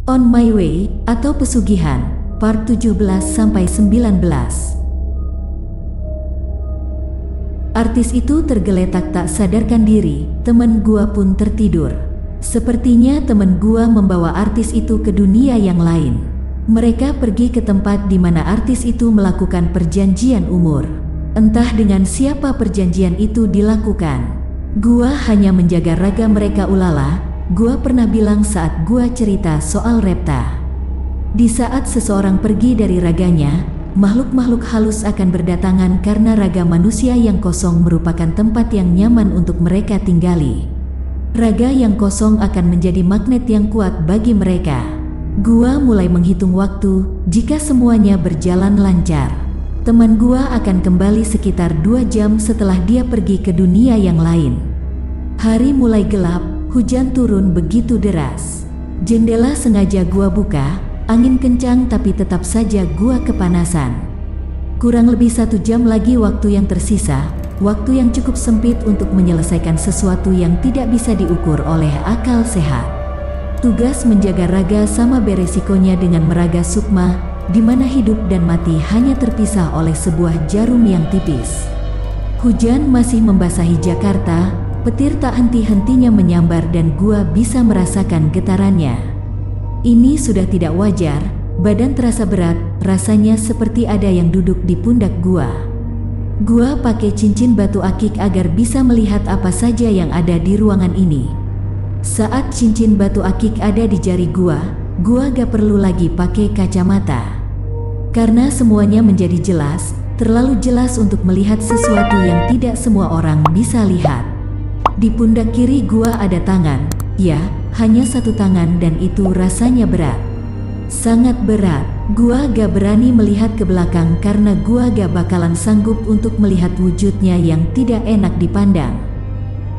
On My Way atau Pesugihan, part 17-19. Artis itu tergeletak tak sadarkan diri, teman gua pun tertidur. Sepertinya teman gua membawa artis itu ke dunia yang lain. Mereka pergi ke tempat di mana artis itu melakukan perjanjian umur. Entah dengan siapa perjanjian itu dilakukan. Gua hanya menjaga raga mereka. Ulala, gua pernah bilang saat gua cerita soal Repta. Di saat seseorang pergi dari raganya, makhluk-makhluk halus akan berdatangan karena raga manusia yang kosong merupakan tempat yang nyaman untuk mereka tinggali. Raga yang kosong akan menjadi magnet yang kuat bagi mereka. Gua mulai menghitung waktu. Jika semuanya berjalan lancar, teman gua akan kembali sekitar 2 jam setelah dia pergi ke dunia yang lain. Hari mulai gelap, hujan turun begitu deras. Jendela sengaja gua buka, angin kencang tapi tetap saja gua kepanasan. Kurang lebih 1 jam lagi waktu yang tersisa, waktu yang cukup sempit untuk menyelesaikan sesuatu yang tidak bisa diukur oleh akal sehat. Tugas menjaga raga sama beresikonya dengan meraga sukma, di mana hidup dan mati hanya terpisah oleh sebuah jarum yang tipis. Hujan masih membasahi Jakarta, petir tak henti-hentinya menyambar dan gua bisa merasakan getarannya. Ini sudah tidak wajar, badan terasa berat, rasanya seperti ada yang duduk di pundak gua. Gua pakai cincin batu akik agar bisa melihat apa saja yang ada di ruangan ini. Saat cincin batu akik ada di jari gua gak perlu lagi pakai kacamata. Karena semuanya menjadi jelas, terlalu jelas untuk melihat sesuatu yang tidak semua orang bisa lihat. Di pundak kiri gua ada tangan, ya, hanya 1 tangan dan itu rasanya berat. Sangat berat. Gua gak berani melihat ke belakang karena gua gak bakalan sanggup untuk melihat wujudnya yang tidak enak dipandang.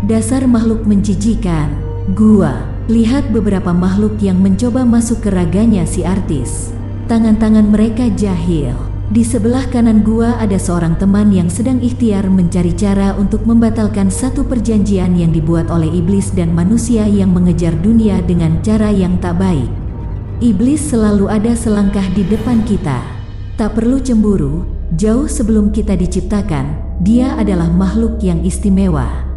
Dasar makhluk menjijikan. Gua lihat beberapa makhluk yang mencoba masuk ke raganya si artis. Tangan-tangan mereka jahil. Di sebelah kanan gua ada seorang teman yang sedang ikhtiar mencari cara untuk membatalkan satu perjanjian yang dibuat oleh iblis dan manusia yang mengejar dunia dengan cara yang tak baik. Iblis selalu ada selangkah di depan kita. Tak perlu cemburu, jauh sebelum kita diciptakan, dia adalah makhluk yang istimewa.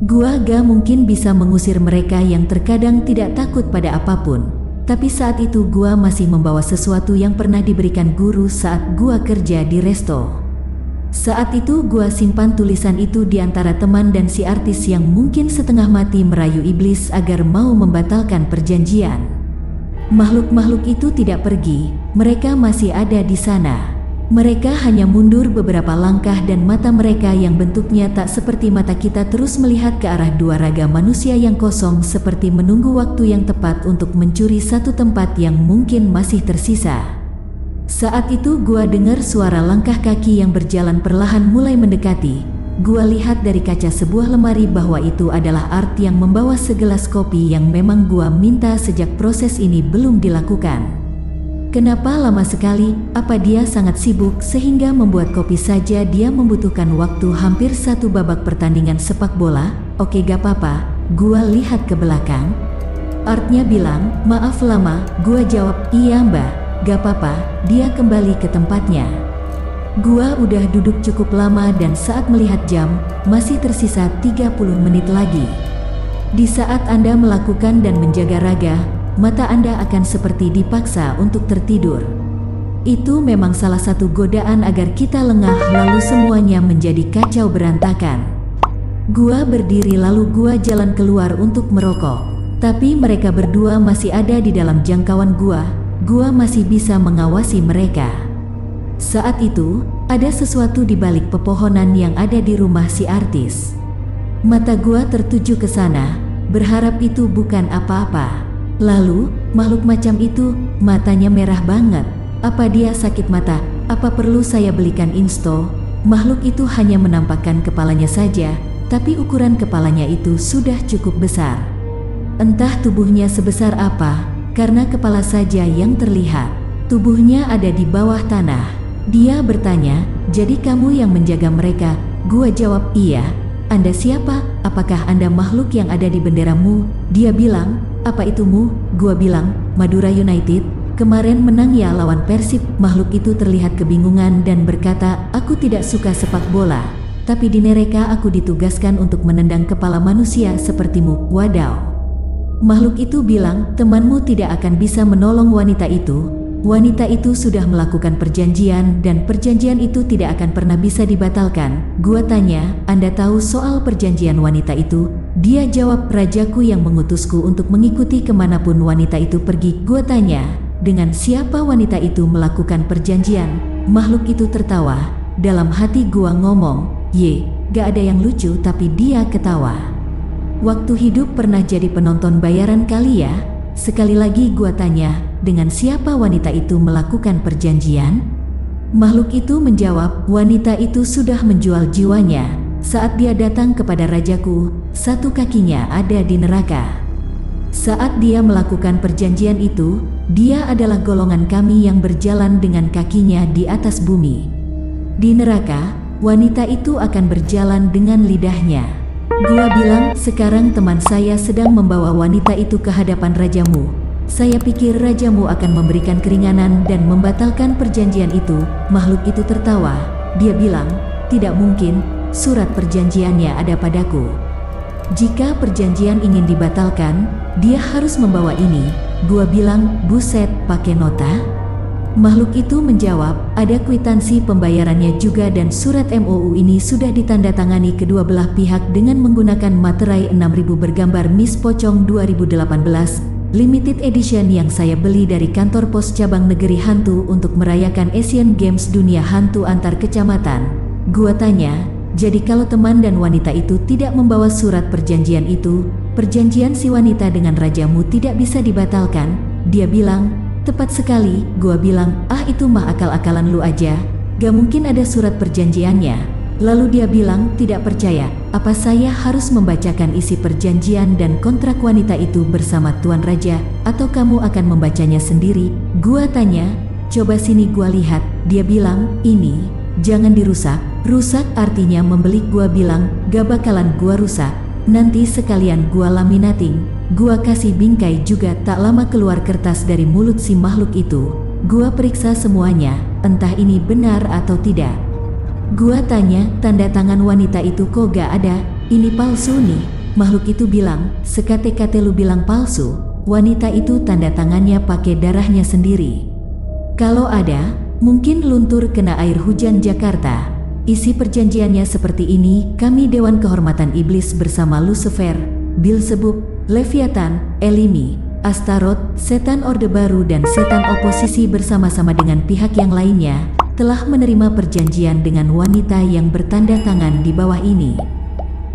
Gua gak mungkin bisa mengusir mereka yang terkadang tidak takut pada apapun. Tapi saat itu gua masih membawa sesuatu yang pernah diberikan guru saat gua kerja di resto. Saat itu gua simpan tulisan itu di antara teman dan si artis yang mungkin setengah mati merayu iblis agar mau membatalkan perjanjian. Makhluk-makhluk itu tidak pergi, mereka masih ada di sana. Mereka hanya mundur beberapa langkah dan mata mereka yang bentuknya tak seperti mata kita terus melihat ke arah 2 raga manusia yang kosong seperti menunggu waktu yang tepat untuk mencuri satu tempat yang mungkin masih tersisa. Saat itu gua dengar suara langkah kaki yang berjalan perlahan mulai mendekati. Gua lihat dari kaca sebuah lemari bahwa itu adalah Art yang membawa segelas kopi yang memang gua minta sejak proses ini belum dilakukan. Kenapa lama sekali? Apa dia sangat sibuk sehingga membuat kopi saja dia membutuhkan waktu hampir 1 babak pertandingan sepak bola? Oke gak apa-apa, gua lihat ke belakang. Artnya bilang, maaf lama, gua jawab, iya mbak, gak apa-apa, dia kembali ke tempatnya. Gua udah duduk cukup lama dan saat melihat jam, masih tersisa 30 menit lagi. Di saat Anda melakukan dan menjaga raga, mata Anda akan seperti dipaksa untuk tertidur. Itu memang salah satu godaan agar kita lengah lalu semuanya menjadi kacau berantakan. Gua berdiri lalu gua jalan keluar untuk merokok. Tapi mereka berdua masih ada di dalam jangkauan gua masih bisa mengawasi mereka. Saat itu, ada sesuatu di balik pepohonan yang ada di rumah si artis. Mata gua tertuju ke sana, berharap itu bukan apa-apa. Lalu, makhluk macam itu, matanya merah banget. Apa dia sakit mata? Apa perlu saya belikan insto? Makhluk itu hanya menampakkan kepalanya saja, tapi ukuran kepalanya itu sudah cukup besar. Entah tubuhnya sebesar apa, karena kepala saja yang terlihat. Tubuhnya ada di bawah tanah. Dia bertanya, jadi kamu yang menjaga mereka? Gua jawab, iya. Anda siapa? Apakah Anda makhluk yang ada di benderamu? Dia bilang, apa itumu? Gua bilang, Madura United. Kemarin menang ya lawan Persib. Makhluk itu terlihat kebingungan dan berkata, aku tidak suka sepak bola. Tapi di Neraka aku ditugaskan untuk menendang kepala manusia sepertimu. Wadaw. Makhluk itu bilang, temanmu tidak akan bisa menolong wanita itu. Wanita itu sudah melakukan perjanjian dan perjanjian itu tidak akan pernah bisa dibatalkan. Gua tanya, Anda tahu soal perjanjian wanita itu? Dia jawab, rajaku yang mengutusku untuk mengikuti kemanapun wanita itu pergi. Gua tanya, dengan siapa wanita itu melakukan perjanjian? Makhluk itu tertawa. Dalam hati gua ngomong, gak ada yang lucu tapi dia ketawa. Waktu hidup pernah jadi penonton bayaran kali ya? Sekali lagi gua tanya, dengan siapa wanita itu melakukan perjanjian? Makhluk itu menjawab, wanita itu sudah menjual jiwanya. Saat dia datang kepada rajaku, satu kakinya ada di neraka. Saat dia melakukan perjanjian itu, dia adalah golongan kami yang berjalan dengan kakinya di atas bumi. Di neraka, wanita itu akan berjalan dengan lidahnya. Gua bilang, sekarang teman saya sedang membawa wanita itu ke hadapan rajamu. Saya pikir rajamu akan memberikan keringanan dan membatalkan perjanjian itu. Makhluk itu tertawa. Dia bilang, tidak mungkin, surat perjanjiannya ada padaku. Jika perjanjian ingin dibatalkan, dia harus membawa ini. Gua bilang, buset, pakai nota? Makhluk itu menjawab, ada kwitansi pembayarannya juga dan surat MOU ini sudah ditandatangani kedua belah pihak dengan menggunakan materai 6000 bergambar Miss Pocong 2018 limited edition yang saya beli dari kantor pos cabang Negeri Hantu untuk merayakan Asian Games Dunia Hantu antar kecamatan. Gua tanya, jadi kalau teman dan wanita itu tidak membawa surat perjanjian itu, perjanjian si wanita dengan rajamu tidak bisa dibatalkan? Dia bilang, tepat sekali. Gua bilang, itu mah akal-akalan lu aja. Gak mungkin ada surat perjanjiannya. Lalu dia bilang, tidak percaya. Apa saya harus membacakan isi perjanjian dan kontrak wanita itu bersama Tuan Raja, atau kamu akan membacanya sendiri? Gua tanya, coba sini gua lihat. Dia bilang, ini, jangan dirusak. Rusak artinya membeli. Gua bilang, gak bakalan gua rusak. Nanti sekalian gua laminating. Gua kasih bingkai juga. Tak lama keluar kertas dari mulut si makhluk itu. Gua periksa semuanya, entah ini benar atau tidak. Gua tanya, tanda tangan wanita itu kok gak ada? Ini palsu nih. Makhluk itu bilang, sekate-kate lu bilang palsu. Wanita itu tanda tangannya pakai darahnya sendiri. Kalau ada, mungkin luntur kena air hujan Jakarta. Isi perjanjiannya seperti ini, kami Dewan Kehormatan Iblis bersama Lucifer, Beelzebub, Leviathan, Elimi, Astaroth, setan Orde Baru dan setan oposisi bersama-sama dengan pihak yang lainnya, telah menerima perjanjian dengan wanita yang bertanda tangan di bawah ini.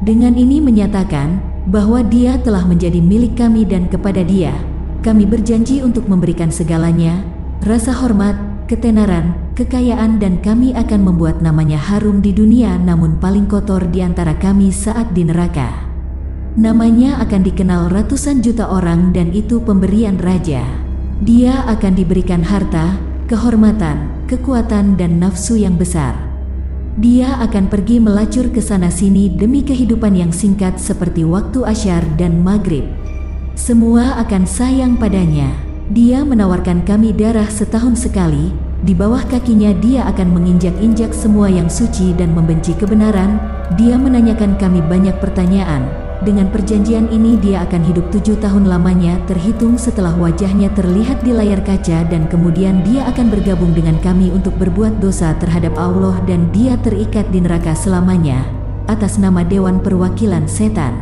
Dengan ini menyatakan bahwa dia telah menjadi milik kami dan kepada dia, kami berjanji untuk memberikan segalanya, rasa hormat, ketenaran, kekayaan dan kami akan membuat namanya harum di dunia namun paling kotor di antara kami saat di neraka. Namanya akan dikenal ratusan juta orang dan itu pemberian raja. Dia akan diberikan harta, kehormatan, kekuatan dan nafsu yang besar. Dia akan pergi melacur ke sana sini demi kehidupan yang singkat seperti waktu asyar dan maghrib. Semua akan sayang padanya. Dia menawarkan kami darah setahun sekali. Di bawah kakinya dia akan menginjak-injak semua yang suci dan membenci kebenaran. Dia menanyakan kami banyak pertanyaan. Dengan perjanjian ini dia akan hidup 7 tahun lamanya terhitung setelah wajahnya terlihat di layar kaca dan kemudian dia akan bergabung dengan kami untuk berbuat dosa terhadap Allah dan dia terikat di neraka selamanya atas nama Dewan Perwakilan Setan.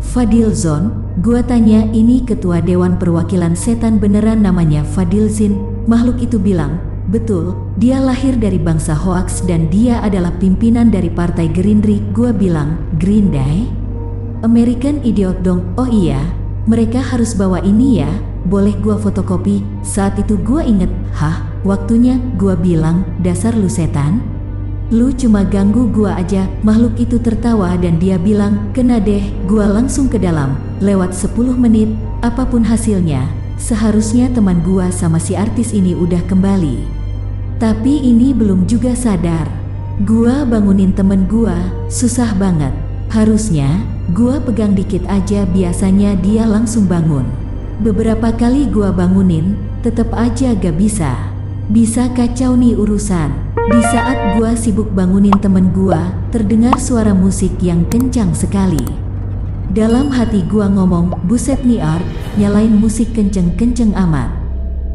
Fadil Zon, gua tanya, ini ketua Dewan Perwakilan Setan beneran namanya Fadil Zin? Makhluk itu bilang, betul, dia lahir dari bangsa hoaks dan dia adalah pimpinan dari partai Gerindri. Gua bilang, Gerindai? American Idiot dong. Oh iya, mereka harus bawa ini ya. Boleh gua fotokopi? Saat itu gua inget, waktunya. Gua bilang, dasar lu setan. Lu cuma ganggu gua aja. Makhluk itu tertawa dan dia bilang, kena deh. Gua langsung ke dalam. Lewat 10 menit, apapun hasilnya, seharusnya teman gua sama si artis ini udah kembali. Tapi ini belum juga sadar. Gua bangunin temen gua, susah banget. Harusnya Gua pegang dikit aja biasanya dia langsung bangun. Beberapa kali gua bangunin, tetep aja gak bisa. Bisa kacau nih urusan. Di saat gua sibuk bangunin temen gua, terdengar suara musik yang kencang sekali. Dalam hati gua ngomong, buset nih Art, nyalain musik kenceng-kenceng amat.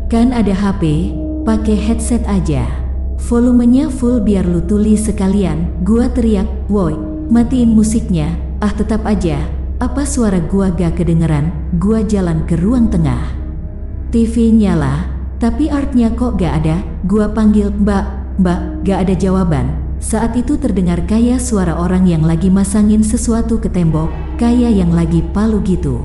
Kan ada HP, pakai headset aja. Volumenya full biar lu tulis sekalian. Gua teriak, woi, matiin musiknya. Ah tetap aja, apa suara gua gak kedengeran? Gua jalan ke ruang tengah. TV nyala, tapi Artnya kok gak ada. Gua panggil, Mbak, gak ada jawaban. Saat itu terdengar kayak suara orang yang lagi masangin sesuatu ke tembok, kayak yang lagi palu gitu.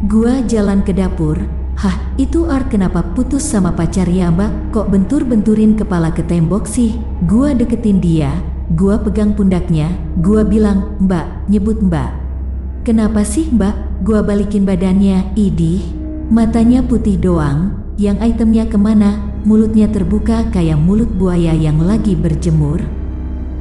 Gua jalan ke dapur. Hah, itu Art kenapa putus sama pacar ya Mbak? Kok bentur-benturin kepala ke tembok sih? Gua deketin dia, gua pegang pundaknya, gua bilang, Mbak, nyebut Mbak. Kenapa sih Mbak? Gua balikin badannya, idih. Matanya putih doang, yang itemnya kemana? Mulutnya terbuka kayak mulut buaya yang lagi berjemur.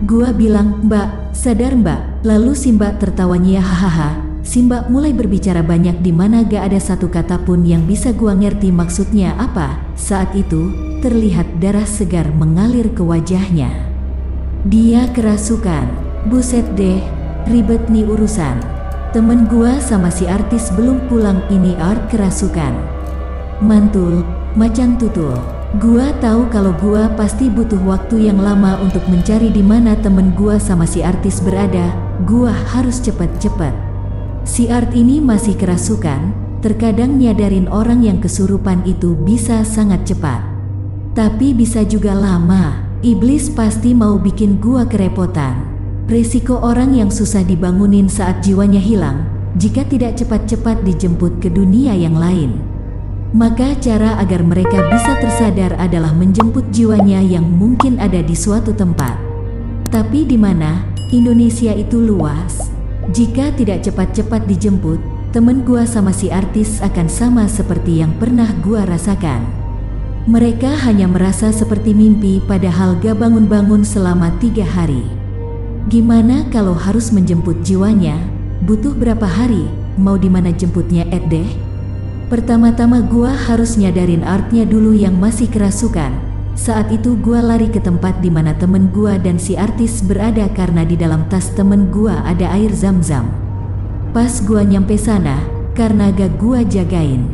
Gua bilang, Mbak, sadar Mbak. Lalu si Mbak tertawanya hahaha. Si Mbak mulai berbicara banyak di mana gak ada satu kata pun yang bisa gua ngerti maksudnya apa. Saat itu, terlihat darah segar mengalir ke wajahnya. Dia kerasukan. Buset deh, ribet nih urusan. Temen gua sama si artis belum pulang ini Art kerasukan. Mantul, macan tutul. Gua tahu kalau gua pasti butuh waktu yang lama untuk mencari di mana temen gua sama si artis berada. Gua harus cepet-cepet. Si Art ini masih kerasukan, terkadang nyadarin orang yang kesurupan itu bisa sangat cepat. Tapi bisa juga lama, iblis pasti mau bikin gua kerepotan. Resiko orang yang susah dibangunin saat jiwanya hilang, jika tidak cepat-cepat dijemput ke dunia yang lain. Maka cara agar mereka bisa tersadar adalah menjemput jiwanya yang mungkin ada di suatu tempat. Tapi di mana? Indonesia itu luas. Jika tidak cepat-cepat dijemput, temen gua sama si artis akan sama seperti yang pernah gua rasakan. Mereka hanya merasa seperti mimpi padahal gak bangun-bangun selama 3 hari. Gimana kalau harus menjemput jiwanya? Butuh berapa hari? Mau dimana jemputnya deh? Pertama-tama gua harus nyadarin Artnya dulu yang masih kerasukan. Saat itu gua lari ke tempat di mana temen gua dan si artis berada karena di dalam tas temen gua ada air zam-zam. Pas gua nyampe sana, karena gak gua jagain,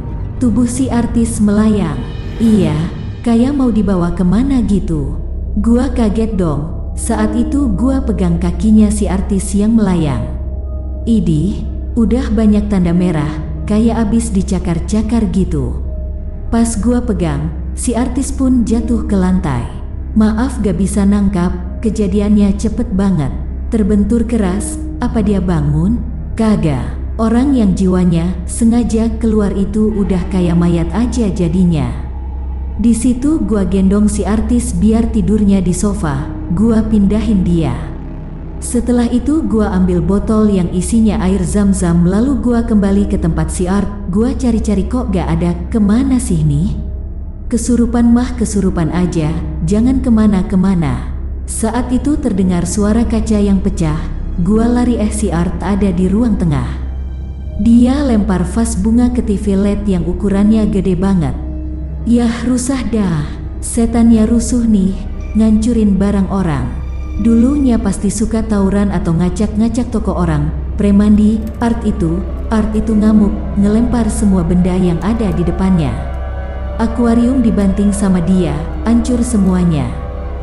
tubuh si artis melayang. Iya, kayak mau dibawa kemana gitu. Gua kaget dong. Saat itu gua pegang kakinya si artis yang melayang. Idih, udah banyak tanda merah, kayak abis dicakar-cakar gitu. Pas gua pegang, si artis pun jatuh ke lantai. Maaf gak bisa nangkap, kejadiannya cepet banget. Terbentur keras, apa dia bangun? Kagak. Orang yang jiwanya sengaja keluar itu udah kayak mayat aja jadinya. Di situ gua gendong si artis biar tidurnya di sofa, gua pindahin dia. Setelah itu gua ambil botol yang isinya air zam-zam lalu gua kembali ke tempat si Art. Gua cari-cari kok gak ada, kemana sih nih? Kesurupan mah kesurupan aja, jangan kemana-kemana. Saat itu terdengar suara kaca yang pecah. Gua lari si Art ada di ruang tengah. Dia lempar vas bunga ke TV LED yang ukurannya gede banget. Yah rusah dah, setannya rusuh nih, ngancurin barang orang. Dulunya pasti suka tawuran atau ngacak-ngacak toko orang. Premandi, Art itu ngamuk, ngelempar semua benda yang ada di depannya. Akuarium dibanting sama dia, hancur semuanya.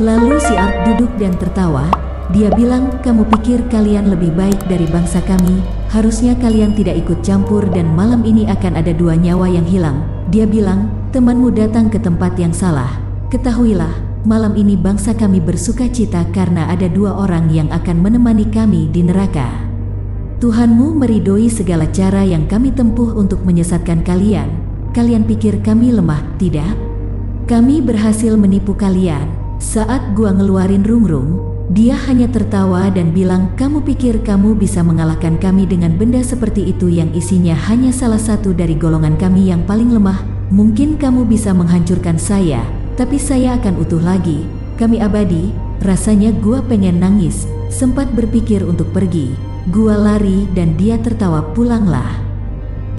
Lalu si Art duduk dan tertawa. Dia bilang, kamu pikir kalian lebih baik dari bangsa kami? Harusnya kalian tidak ikut campur dan malam ini akan ada 2 nyawa yang hilang. Dia bilang, temanmu datang ke tempat yang salah. Ketahuilah, malam ini bangsa kami bersuka cita karena ada 2 orang yang akan menemani kami di neraka. Tuhanmu meridoi segala cara yang kami tempuh untuk menyesatkan kalian. Kalian pikir kami lemah, tidak? Kami berhasil menipu kalian. Saat gua ngeluarin rungrung, dia hanya tertawa dan bilang, kamu pikir kamu bisa mengalahkan kami dengan benda seperti itu yang isinya hanya salah satu dari golongan kami yang paling lemah? Mungkin kamu bisa menghancurkan saya, tapi saya akan utuh lagi. Kami abadi. Rasanya gua pengen nangis, sempat berpikir untuk pergi. Gua lari dan dia tertawa. Pulanglah.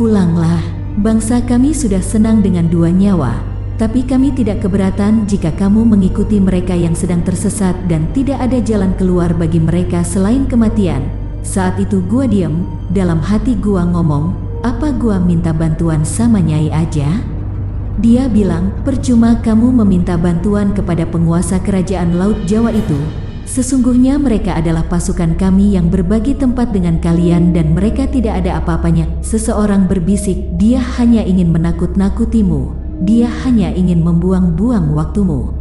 Pulanglah, bangsa kami sudah senang dengan 2 nyawa. Tapi kami tidak keberatan jika kamu mengikuti mereka yang sedang tersesat dan tidak ada jalan keluar bagi mereka selain kematian. Saat itu gua diam, dalam hati gua ngomong, apa gua minta bantuan sama Nyai aja? Dia bilang, percuma kamu meminta bantuan kepada penguasa kerajaan Laut Jawa itu. Sesungguhnya mereka adalah pasukan kami yang berbagi tempat dengan kalian dan mereka tidak ada apa-apanya. Seseorang berbisik, dia hanya ingin menakut-nakutimu. Dia hanya ingin membuang-buang waktumu.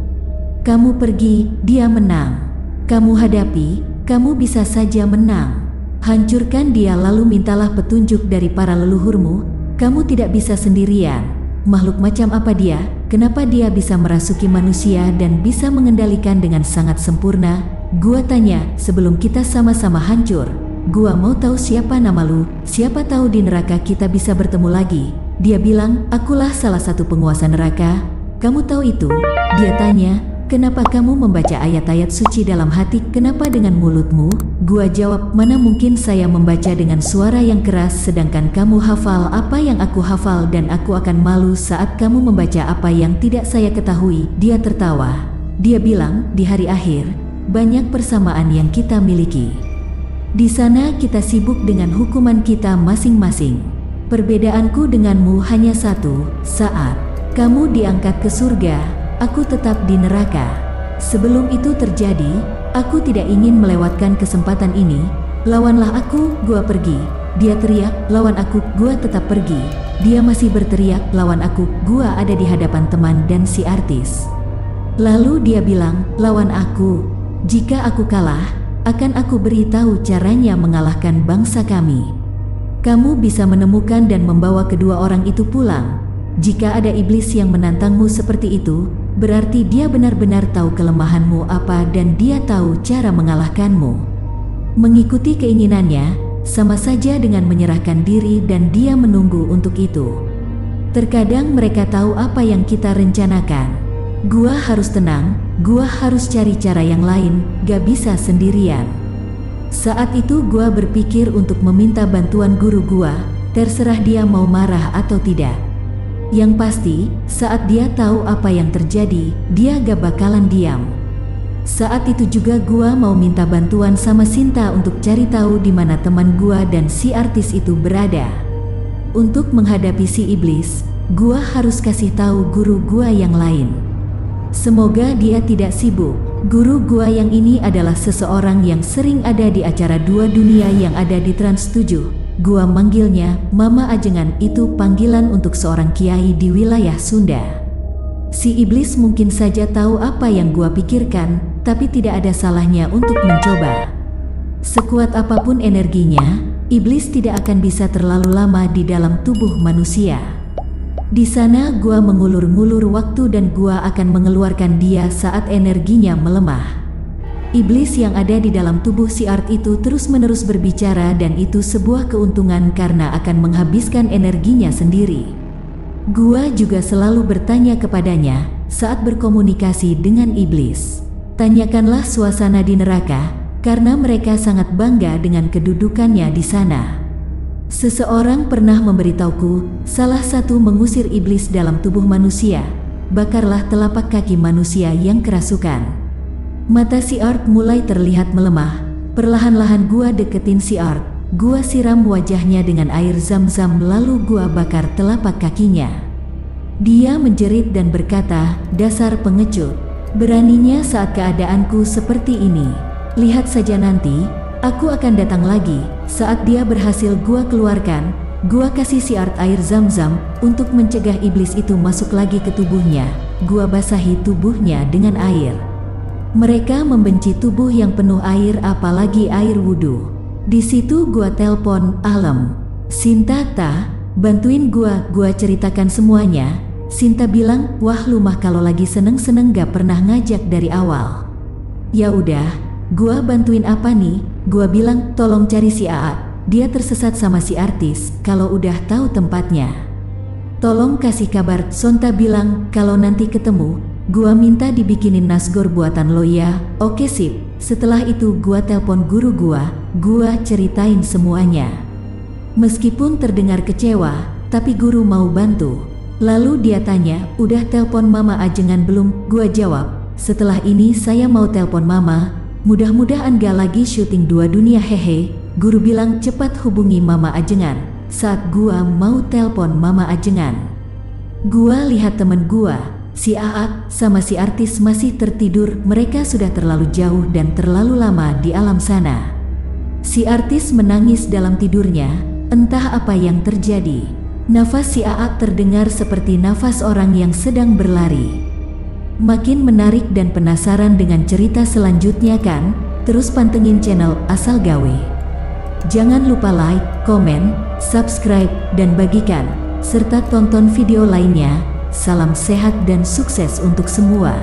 Kamu pergi, dia menang. Kamu hadapi, kamu bisa saja menang. Hancurkan dia lalu mintalah petunjuk dari para leluhurmu. Kamu tidak bisa sendirian. Makhluk macam apa dia? Kenapa dia bisa merasuki manusia dan bisa mengendalikan dengan sangat sempurna? Gua tanya, sebelum kita sama-sama hancur. Gua mau tahu siapa nama lu, siapa tahu di neraka kita bisa bertemu lagi. Dia bilang, akulah salah satu penguasa neraka. Kamu tahu itu? Dia tanya, kenapa kamu membaca ayat-ayat suci dalam hati? Kenapa dengan mulutmu? Gua jawab, mana mungkin saya membaca dengan suara yang keras sedangkan kamu hafal apa yang aku hafal dan aku akan malu saat kamu membaca apa yang tidak saya ketahui. Dia tertawa. Dia bilang, di hari akhir, banyak persamaan yang kita miliki. Di sana kita sibuk dengan hukuman kita masing-masing. Perbedaanku denganmu hanya satu, saat kamu diangkat ke surga, aku tetap di neraka. Sebelum itu terjadi, aku tidak ingin melewatkan kesempatan ini. Lawanlah aku, gua pergi. Dia teriak, lawan aku, gua tetap pergi. Dia masih berteriak, lawan aku, gua ada di hadapan teman dan si artis. Lalu dia bilang, lawan aku. Jika aku kalah, akan aku beritahu caranya mengalahkan bangsa kami. Kamu bisa menemukan dan membawa kedua orang itu pulang. Jika ada iblis yang menantangmu seperti itu, berarti dia benar-benar tahu kelemahanmu apa dan dia tahu cara mengalahkanmu. Mengikuti keinginannya, sama saja dengan menyerahkan diri dan dia menunggu untuk itu. Terkadang mereka tahu apa yang kita rencanakan. Gua harus tenang, gua harus cari cara yang lain, gak bisa sendirian. Saat itu gua berpikir untuk meminta bantuan guru gua, terserah dia mau marah atau tidak. Yang pasti, saat dia tahu apa yang terjadi, dia gak bakalan diam. Saat itu juga gua mau minta bantuan sama Sinta untuk cari tahu di mana teman gua dan si artis itu berada. Untuk menghadapi si iblis, gua harus kasih tahu guru gua yang lain. Semoga dia tidak sibuk. Guru gua yang ini adalah seseorang yang sering ada di acara Dua Dunia yang ada di Trans 7. Gua manggilnya Mama Ajengan, itu panggilan untuk seorang kiai di wilayah Sunda. Si iblis mungkin saja tahu apa yang gua pikirkan, tapi tidak ada salahnya untuk mencoba. Sekuat apapun energinya, iblis tidak akan bisa terlalu lama di dalam tubuh manusia. Di sana gua mengulur-ngulur waktu dan gua akan mengeluarkan dia saat energinya melemah. Iblis yang ada di dalam tubuh si Art itu terus-menerus berbicara dan itu sebuah keuntungan karena akan menghabiskan energinya sendiri. Gua juga selalu bertanya kepadanya saat berkomunikasi dengan iblis. Tanyakanlah suasana di neraka, karena mereka sangat bangga dengan kedudukannya di sana. Seseorang pernah memberitahuku, salah satu mengusir iblis dalam tubuh manusia, bakarlah telapak kaki manusia yang kerasukan. Mata si Art mulai terlihat melemah. Perlahan-lahan gua deketin si Art. Gua siram wajahnya dengan air zam-zam lalu gua bakar telapak kakinya. Dia menjerit dan berkata, dasar pengecut. Beraninya saat keadaanku seperti ini. Lihat saja nanti, aku akan datang lagi. Saat dia berhasil gua keluarkan, gua kasih si Art air zam-zam untuk mencegah iblis itu masuk lagi ke tubuhnya. Gua basahi tubuhnya dengan air. Mereka membenci tubuh yang penuh air, apalagi air wudhu. Di situ gua telpon Alam. Sinta, bantuin gua ceritakan semuanya. Sinta bilang, wah lu mah kalau lagi seneng-seneng gak pernah ngajak dari awal. Ya udah, gua bantuin apa nih? Gua bilang, tolong cari si Aat. Dia tersesat sama si artis, kalau udah tahu tempatnya. Tolong kasih kabar. Sonta bilang, kalau nanti ketemu, gua minta dibikinin nasgor buatan lo ya. Oke sip. Setelah itu gua telepon guru gua ceritain semuanya. Meskipun terdengar kecewa, tapi guru mau bantu. Lalu dia tanya, udah telepon mama ajengan belum? Gua jawab, setelah ini saya mau telepon mama, mudah-mudahan gak lagi syuting Dua Dunia hehe. Guru bilang cepat hubungi mama ajengan. Saat gua mau telepon mama ajengan, gua lihat temen gua, si Aak sama si artis masih tertidur. Mereka sudah terlalu jauh dan terlalu lama di alam sana. Si artis menangis dalam tidurnya, entah apa yang terjadi. Nafas si Aak terdengar seperti nafas orang yang sedang berlari. Makin menarik dan penasaran dengan cerita selanjutnya kan? Terus pantengin channel Asal Gawe. Jangan lupa like, komen, subscribe, dan bagikan, serta tonton video lainnya. Salam sehat dan sukses untuk semua.